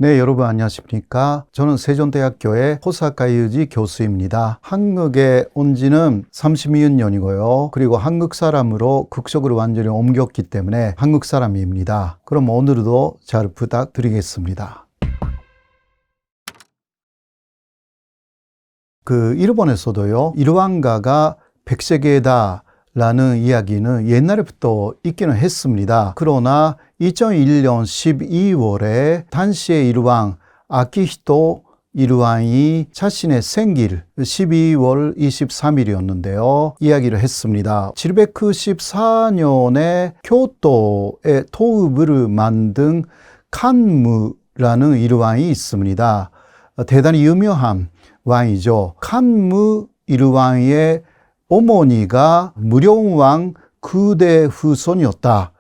네, 여러분 안녕하십니까? 저는 세종대학교의 호사카유지 교수입니다. 한국에 온 지는 32년이고요. 그리고 한국 사람으로 국적으로 완전히 옮겼기 때문에 한국 사람입니다. 그럼 오늘도 잘 부탁드리겠습니다. 일본에서도요, 일왕가가 백세계다 라는 이야기는 옛날부터 있기는 했습니다. 그러나 2001년 12월에 단시의 일왕 아키히토 일왕이 자신의 생일 12월 23일이었는데요. 이야기를 했습니다. 794년에 교토의 토읍을 만든 칸무라는 일왕이 있습니다. 대단히 유명한 왕이죠. 칸무 일왕의 어머니가 무령왕 그대 후손이었다.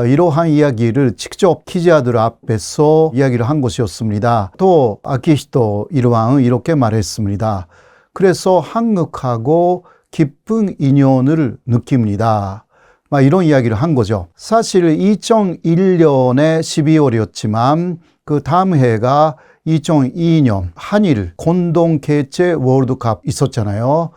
이러한 이야기를 직접 기자들 앞에서 이야기를 한 것이었습니다. 또 아키히토 일왕은 이렇게 말했습니다. 그래서 한국하고 깊은 인연을 느낍니다. 이런 이야기를 한 거죠. 사실 2001년에 12월이었지만 그 다음 해가 2002년 한일 공동개최 월드컵 있었잖아요.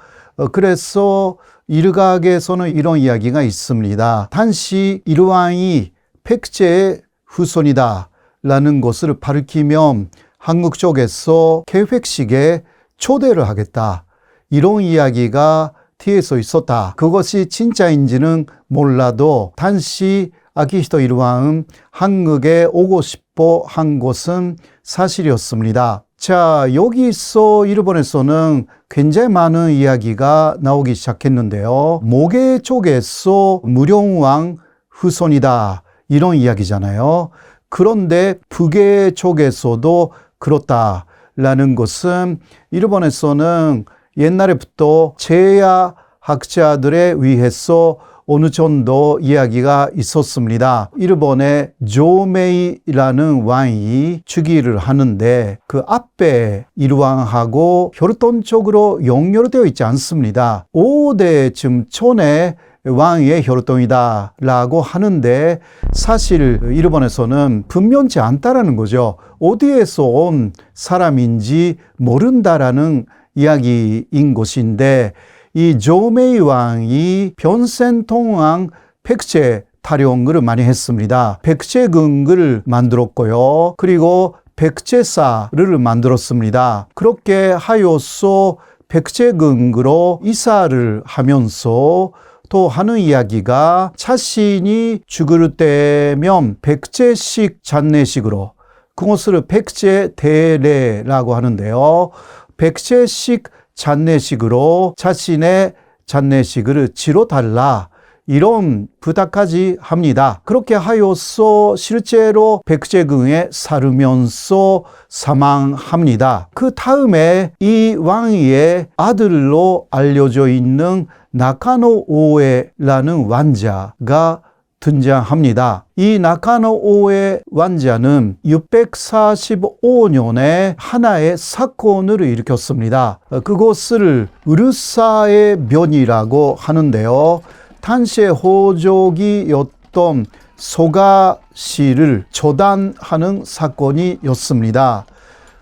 그래서 일각에서는 이런 이야기가 있습니다. 당시 일왕이 백제의 후손이다 라는 것을 밝히면 한국 쪽에서 개회식에 초대를 하겠다. 이런 이야기가 뒤에서 있었다. 그것이 진짜인지는 몰라도 당시 아키히토 일왕은 한국에 오고 싶어 한 것은 사실이었습니다. 자, 여기서 일본에서는 굉장히 많은 이야기가 나오기 시작했는데요. 모계 쪽에서 무령왕 후손이다 이런 이야기잖아요. 그런데 북계 쪽에서도 그렇다라는 것은 일본에서는 옛날부터 제야 학자들에 의해서 어느 정도 이야기가 있었습니다. 일본의 조메이라는 왕이 즉위를 하는데 그 앞에 일왕하고 혈통적으로 연결되어 있지 않습니다. 5대쯤 전에 왕의 혈통이다 라고 하는데 사실 일본에서는 분명치 않다라는 거죠. 어디에서 온 사람인지 모른다라는 이야기인 것인데 이 조메이 왕이 변생 동안 백제 탈영을 많이 했습니다. 백제궁을 만들었고요. 그리고 백제사를 만들었습니다. 그렇게 하여서 백제궁으로 이사를 하면서 또 하는 이야기가 자신이 죽을 때면 백제식 장례식으로 그것을 백제대례라고 하는데요. 백제식 장례식으로 자신의 장례식을 치러달라 이런 부탁까지 합니다. 그렇게 하여서 실제로 백제궁에 살면서 사망합니다. 그 다음에 이 왕의 아들로 알려져 있는 나카노 오에라는 왕자가 등장합니다. 이 나카노 오에 왕자는 645년에 하나의 사건을 일으켰습니다. 그것을 으르사의 변이라고 하는데요. 당시의 호족이었던 소가시를 처단하는 사건이었습니다.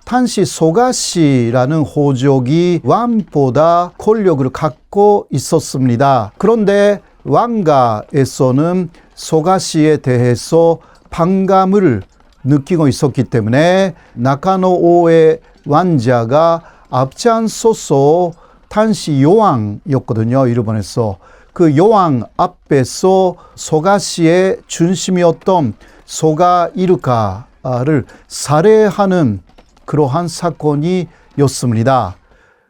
당시 소가시라는 호족이 왕보다 권력을 갖고 있었습니다. 그런데 왕가에서는 소가시에 대해서 반감을 느끼고 있었기 때문에 나카노 오의 왕자가 앞장서서 당시 요왕이었거든요. 일본에서 그 요왕 앞에서 소가시의 중심이었던 소가 이루카를 살해하는 그러한 사건이었습니다.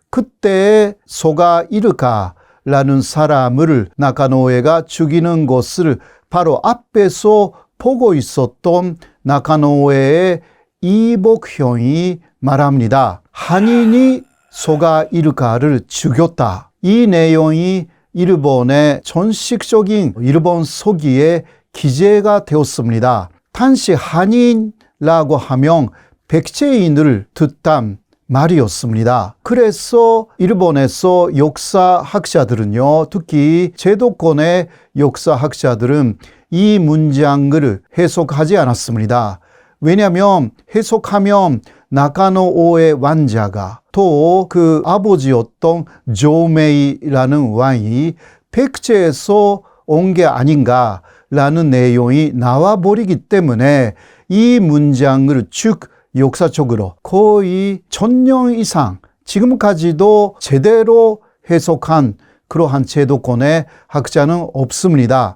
그때 소가 이루카라는 사람을 나카노에가 죽이는 것을 바로 앞에서 보고 있었던 나카노에의 이복형이 말합니다. 한인이 소가 이루카를 죽였다. 이 내용이 일본의 전식적인 일본 서기에 기재가 되었습니다. 당시 한인이라고 하면 백제인을 뜻한 말이었습니다. 그래서 일본에서 역사학자들은요, 특히 제도권의 역사학자들은 이 문장을 해석하지 않았습니다. 왜냐하면 해석하면 나카노 오에 왕자가 또 그 아버지였던 조메이라는 왕이 백제에서 온 게 아닌가라는 내용이 나와버리기 때문에 이 문장을 쭉 역사적으로 거의 1000년 이상 지금까지도 제대로 해석한 그러한 제도권의 학자는 없습니다.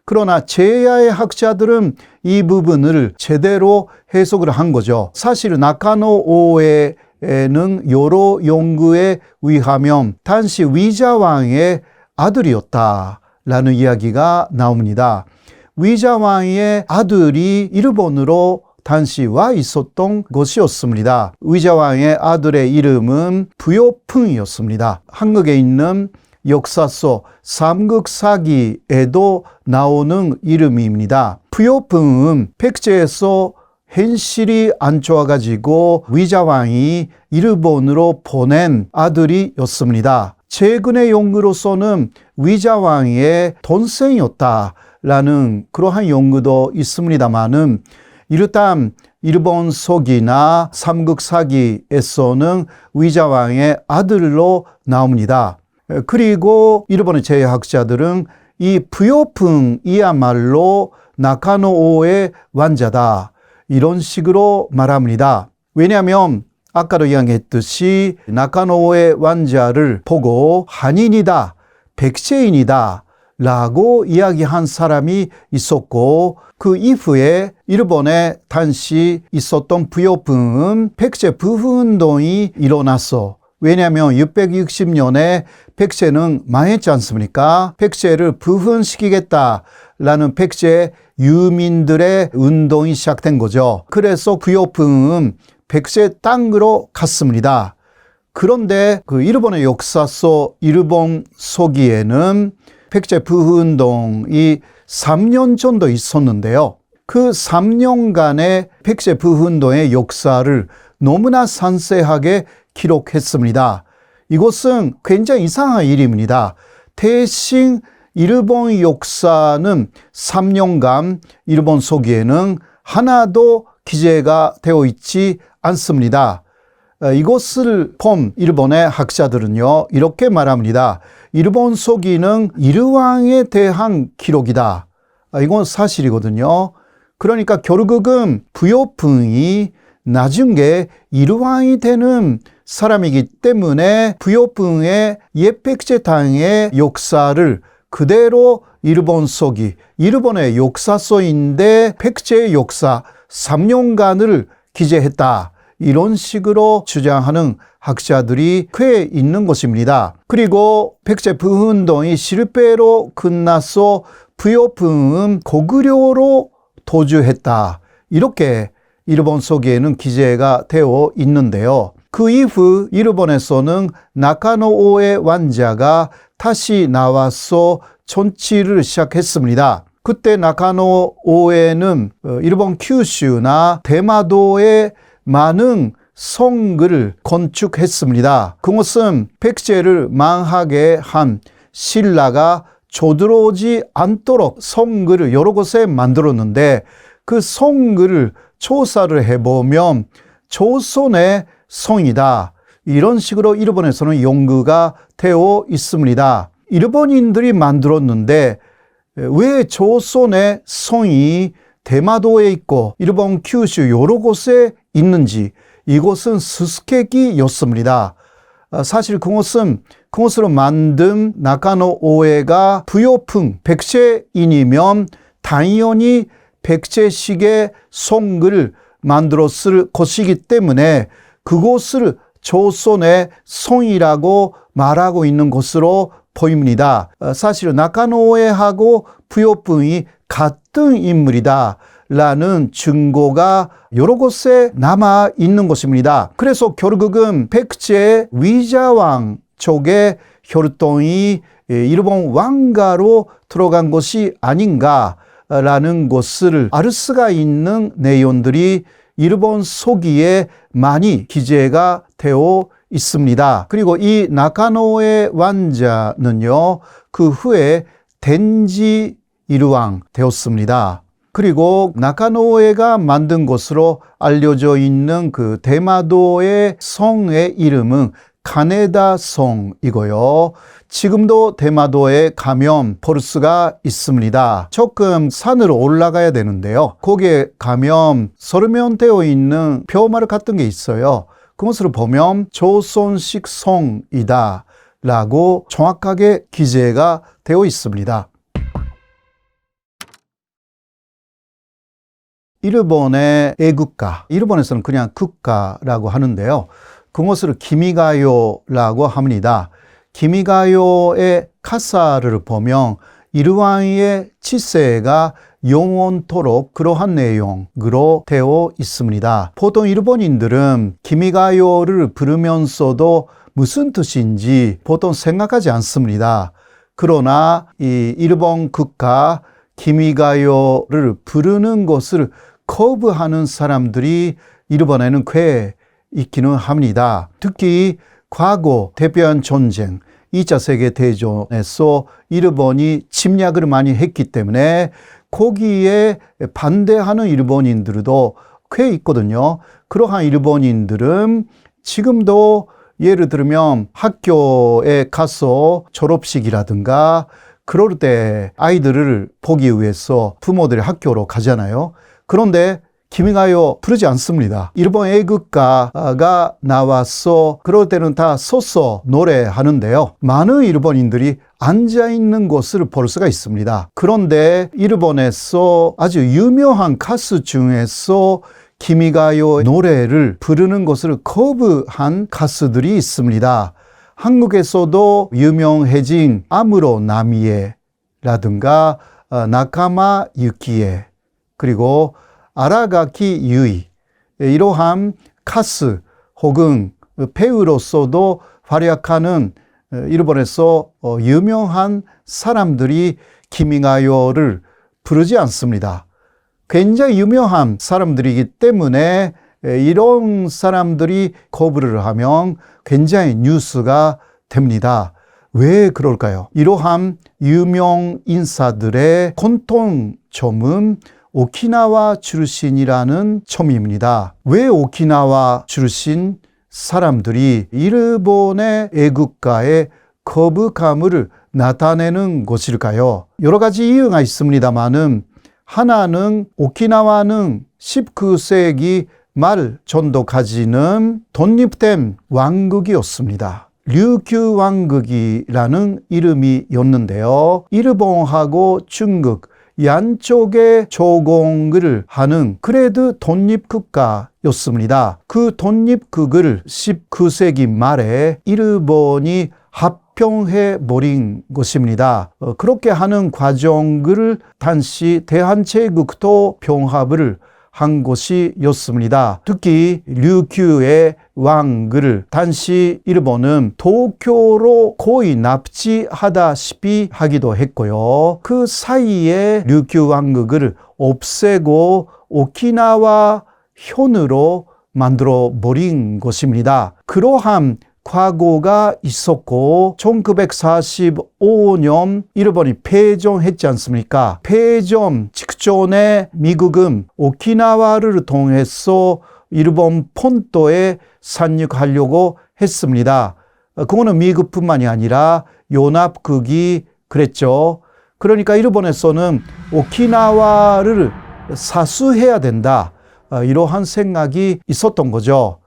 그러나 제야의 학자들은 이 부분을 제대로 해석을 한 거죠. 사실 나카노 오에는 여러 연구에 의하면 당시 위자왕의 아들이었다라는 이야기가 나옵니다. 위자왕의 아들이 일본으로 당시 와 있었던 것이었습니다. 위자왕의 아들의 이름은 부요풍이었습니다. 한국에 있는 역사서 삼국사기에도 나오는 이름입니다. 부요풍은 백제에서 현실이 안 좋아가지고 위자왕이 일본으로 보낸 아들이었습니다. 최근의 연구로서는 위자왕의 동생이었다라는 그러한 연구도 있습니다만은 일단 일본 서기나 삼국사기에서는 위자왕의 아들로 나옵니다. 그리고 일본의 제야학자들은 이 부요풍이야말로 나카노오의 왕자다 이런 식으로 말합니다. 왜냐하면 아까도 이야기했듯이 나카노오의 왕자를 보고 한인이다, 백제인이다 라고 이야기한 사람이 있었고 그 이후에 일본에 당시 있었던 부요풍은 백제 부흥운동이 일어났어. 왜냐하면 660년에 백제는 망했지 않습니까? 백제를 부흥시키겠다라는 백제 유민들의 운동이 시작된 거죠. 그래서 부요풍은 백제 땅으로 갔습니다. 그런데 그 일본의 역사서 일본 서기에는 백제 부흥운동이 3년 정도 있었는데요. 그 3년간의 백제 부흥운동의 역사를 너무나 상세하게 기록했습니다. 이것은 굉장히 이상한 일입니다. 대신 일본 역사는 3년간 일본 서기에는 하나도 기재가 되어 있지 않습니다. 이것을 본 일본의 학자들은요, 이렇게 말합니다. 일본 서기는 일왕에 대한 기록이다. 이건 사실이거든요. 그러니까 결국은 부요풍이 나중에 일왕이 되는 사람이기 때문에 부요풍의 옛 백제 땅의 역사를 그대로 일본 서기, 일본의 역사서인데 백제의 역사 3년간을 기재했다. 이런 식으로 주장하는 학자들이 꽤 있는 것입니다. 그리고 백제 부흥운동이 실패로 끝나서 부요풍은 고구려로 도주했다. 이렇게 일본 서기에는 기재가 되어 있는데요. 그 이후 일본에서는 나카노오의 왕자가 다시 나와서 정치를 시작했습니다. 그때 나카노오에는 일본 큐슈나 대마도에 많은 성을 건축했습니다. 그것은 백제를 망하게 한 신라가 쳐들어오지 않도록 성을 여러 곳에 만들었는데 그 성을 조사를 해보면 조선의 성이다. 이런 식으로 일본에서는 연구가 되어 있습니다. 일본인들이 만들었는데 왜 조선의 성이 대마도에 있고 일본 큐슈 여러 곳에 있는지 이것은 수수께끼였습니다. 사실 그것으로 만든 나카노오에가 부요풍 백제인이면 당연히 백제식의 성을 만들었을 것이기 때문에 그것을 조선의 성이라고 말하고 있는 것으로 보입니다. 사실 나카노오에하고 부요풍이 같은 인물이다 라는 증거가 여러 곳에 남아 있는 것입니다. 그래서 결국은 백제 위자왕 쪽의 혈통이 일본 왕가로 들어간 것이 아닌가라는 것을 알 수가 있는 내용들이 일본 서기에 많이 기재가 되어 있습니다. 그리고 이 나카노의 왕자는요, 그 후에 덴지 일왕 되었습니다. 그리고 나카노에가 만든 것으로 알려져 있는 그 대마도의 성의 이름은 가네다 성이고요. 지금도 대마도에 가면 볼 수가 있습니다. 조금 산으로 올라가야 되는데요. 거기에 가면 설명되어 있는 벼말 같은 게 있어요. 그것을 보면 조선식 성이다 라고 정확하게 기재가 되어 있습니다. 일본의 애국가, 일본에서는 그냥 국가라고 하는데요. 그것을 기미가요라고 합니다. 기미가요의 가사를 보면 일왕의 치세가 영원토록 그러한 내용으로 되어 있습니다. 보통 일본인들은 기미가요를 부르면서도 무슨 뜻인지 보통 생각하지 않습니다. 그러나 이 일본 국가 기미가요를 부르는 것을 거부하는 사람들이 일본에는 꽤 있기는 합니다. 특히 과거 대표한 전쟁, 2차 세계대전에서 일본이 침략을 많이 했기 때문에 거기에 반대하는 일본인들도 꽤 있거든요. 그러한 일본인들은 지금도 예를 들면 학교에 가서 졸업식이라든가 그럴 때 아이들을 보기 위해서 부모들이 학교로 가잖아요. 그런데 기미가요 부르지 않습니다. 일본 애국가가 나와서 그럴 때는 다 서서 노래하는데요. 많은 일본인들이 앉아있는 것을 볼 수가 있습니다. 그런데 일본에서 아주 유명한 가수 중에서 기미가요 노래를 부르는 것을 거부한 가수들이 있습니다. 한국에서도 유명해진 아무로 나미에라든가 나카마 유키에 그리고 아라가키 유이 이러한 가수 혹은 배우로서도 활약하는 일본에서 유명한 사람들이 기미가요를 부르지 않습니다. 굉장히 유명한 사람들이기 때문에 이런 사람들이 거부를 하면 굉장히 뉴스가 됩니다. 왜 그럴까요? 이러한 유명 인사들의 공통점은 오키나와 출신이라는 점입니다. 왜 오키나와 출신 사람들이 일본의 애국가에 거부감을 나타내는 것일까요? 여러 가지 이유가 있습니다만은 하나는 오키나와는 19세기 말 정도까지는 독립된 왕국이었습니다. 류큐 왕국이라는 이름이었는데요. 일본하고 중국 양쪽에 조공을 하는 그래도 독립국가였습니다. 그 독립국을 19세기 말에 일본이 합병해버린 것입니다. 그렇게 하는 과정을 당시 대한제국도 병합을 한 것이었습니다. 특히 류큐의 왕을 당시 일본은 도쿄로 거의 납치하다시피 하기도 했고요. 그 사이에 류큐 왕국을 없애고 오키나와 현으로 만들어 버린 것입니다. 그러한 과거가 있었고 1945년 일본이 패전했지 않습니까? 패전 직전에 미국은 오키나와를 통해서 일본 본토에 상륙하려고 했습니다. 그거는 미국뿐만이 아니라 연합국이 그랬죠. 그러니까 일본에서는 오키나와를 사수해야 된다. 이러한 생각이 있었던 거죠.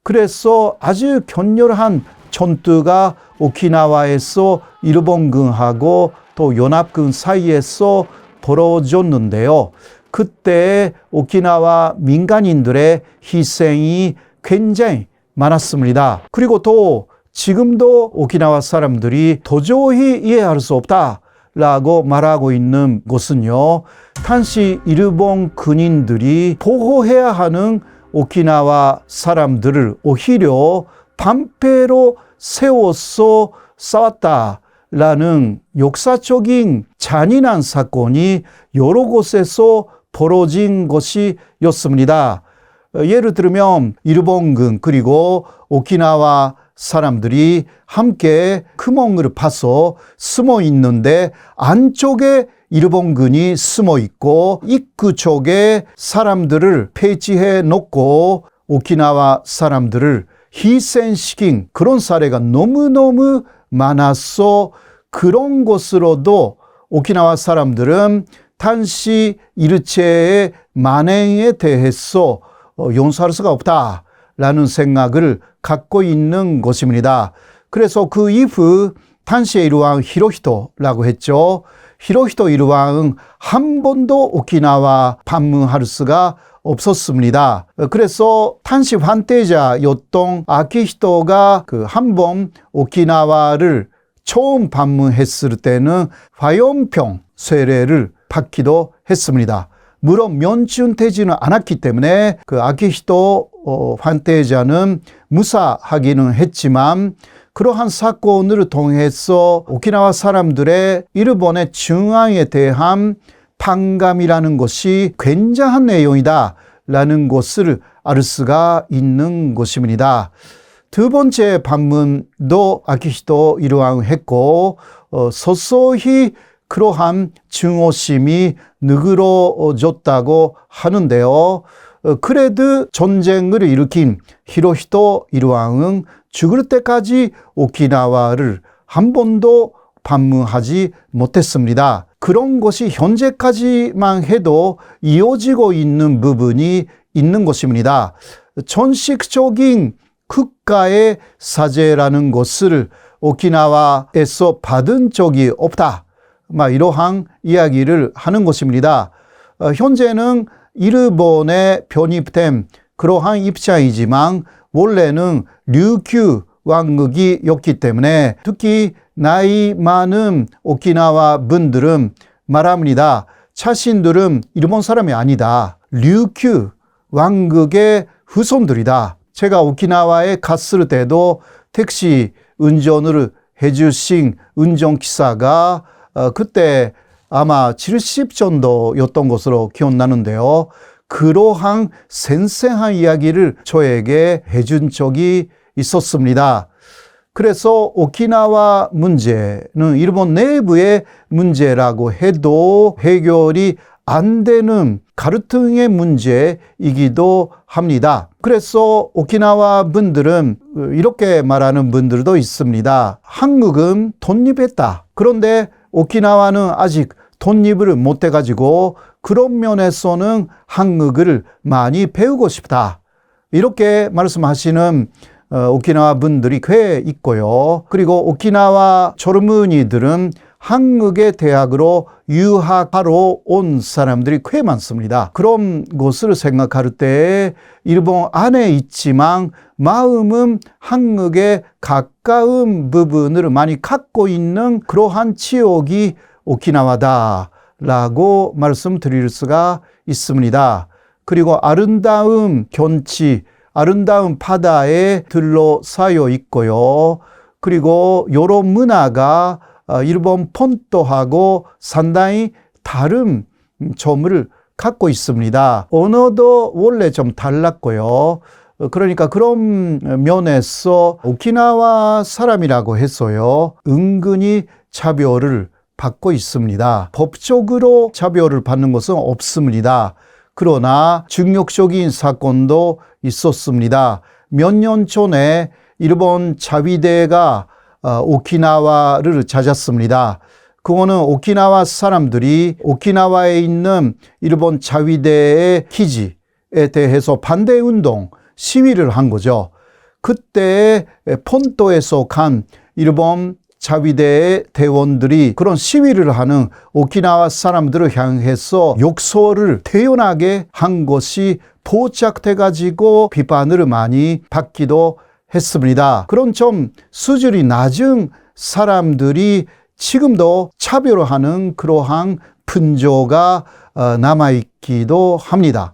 그래서 아주 격렬한 전투가 오키나와에서 일본군하고 또 연합군 사이에서 벌어졌는데요. 그때 오키나와 민간인들의 희생이 굉장히 많았습니다. 그리고 또 지금도 오키나와 사람들이 도저히 이해할 수 없다라고 말하고 있는 것은요. 당시 일본 군인들이 보호해야 하는 오키나와 사람들을 오히려 반패로 세워서 싸웠다라는 역사적인 잔인한 사건이 여러 곳에서 벌어진 것이었습니다. 예를 들면 일본군 그리고 오키나와 사람들이 함께 구멍을 파서 숨어 있는데 안쪽에 일본군이 숨어 있고 입구 쪽에 사람들을 배치해 놓고 오키나와 사람들을 희생시킨 그런 사례가 너무너무 많아서 그런 것으로도 오키나와 사람들은 당시 일체의 만행에 대해서 용서할 수가 없다라는 생각을 갖고 있는 것입니다. 그래서 그 이후 당시의 일왕 히로히토라고 했죠. 히로히토 일왕은 한 번도 오키나와 방문할 수가 없었습니다. 그래서 당시 황태자였던 아키히토가 한 번 오키나와를 처음 방문했을 때는 화염병 세례를 받기도 했습니다. 물론 면춘되지는 않았기 때문에 아키히토 황태자는 무사하기는 했지만 그러한 사건을 통해서 오키나와 사람들의 일본의 중앙에 대한 반감이라는 것이 굉장한 내용이다 라는 것을 알 수가 있는 것입니다. 두 번째 방문도 아키히토 일왕 했고 서서히 그러한 증오심이 누그러졌다고 하는데요. 그래도 전쟁을 일으킨 히로히토 일왕은 죽을 때까지 오키나와를 한 번도 방문하지 못했습니다. 그런 것이 현재까지만 해도 이어지고 있는 부분이 있는 것입니다. 전식적인 국가의 사죄라는 것을 오키나와에서 받은 적이 없다. 이러한 이야기를 하는 것입니다. 현재는 일본에 편입된 그러한 입장이지만 원래는 류큐 왕국이었기 때문에 특히 나이 많은 오키나와 분들은 말합니다. 자신들은 일본 사람이 아니다. 류큐 왕국의 후손들이다. 제가 오키나와에 갔을 때도 택시 운전을 해주신 운전기사가 그때 아마 70 정도였던 것으로 기억나는데요. 그러한 생생한 이야기를 저에게 해준 적이 있었습니다. 그래서 오키나와 문제는 일본 내부의 문제라고 해도 해결이 안 되는 갈등의 문제이기도 합니다. 그래서 오키나와 분들은 이렇게 말하는 분들도 있습니다. 한국은 독립했다. 그런데 오키나와는 아직 독립을 못해가지고 그런 면에서는 한국을 많이 배우고 싶다. 이렇게 말씀하시는 오키나와 분들이 꽤 있고요. 그리고 오키나와 젊은이들은 한국의 대학으로 유학하러 온 사람들이 꽤 많습니다. 그런 것을 생각할 때 일본 안에 있지만 마음은 한국에 가까운 부분을 많이 갖고 있는 그러한 지역이 오키나와다라고 말씀드릴 수가 있습니다. 그리고 아름다운 경치, 아름다운 바다에 둘러싸여 있고요. 그리고 여러 문화가 일본 본토하고 상당히 다른 점을 갖고 있습니다. 언어도 원래 좀 달랐고요. 그러니까 그런 면에서 오키나와 사람이라고 해서요, 은근히 차별을 받고 있습니다. 법적으로 차별을 받는 것은 없습니다. 그러나 중력적인 사건도 있었습니다. 몇 년 전에 일본 자위대가 오키나와를 찾았습니다. 그거는 오키나와 사람들이 오키나와에 있는 일본 자위대의 기지에 대해서 반대운동, 시위를 한 거죠. 그때 본토에서 간 일본 자위대의 대원들이 그런 시위를 하는 오키나와 사람들을 향해서 욕설을 태연하게 한 것이 포착돼가지고 비판을 많이 받기도 했습니다. 그런 좀 수준이 낮은 사람들이 지금도 차별하는 그러한 분조가 남아있기도 합니다.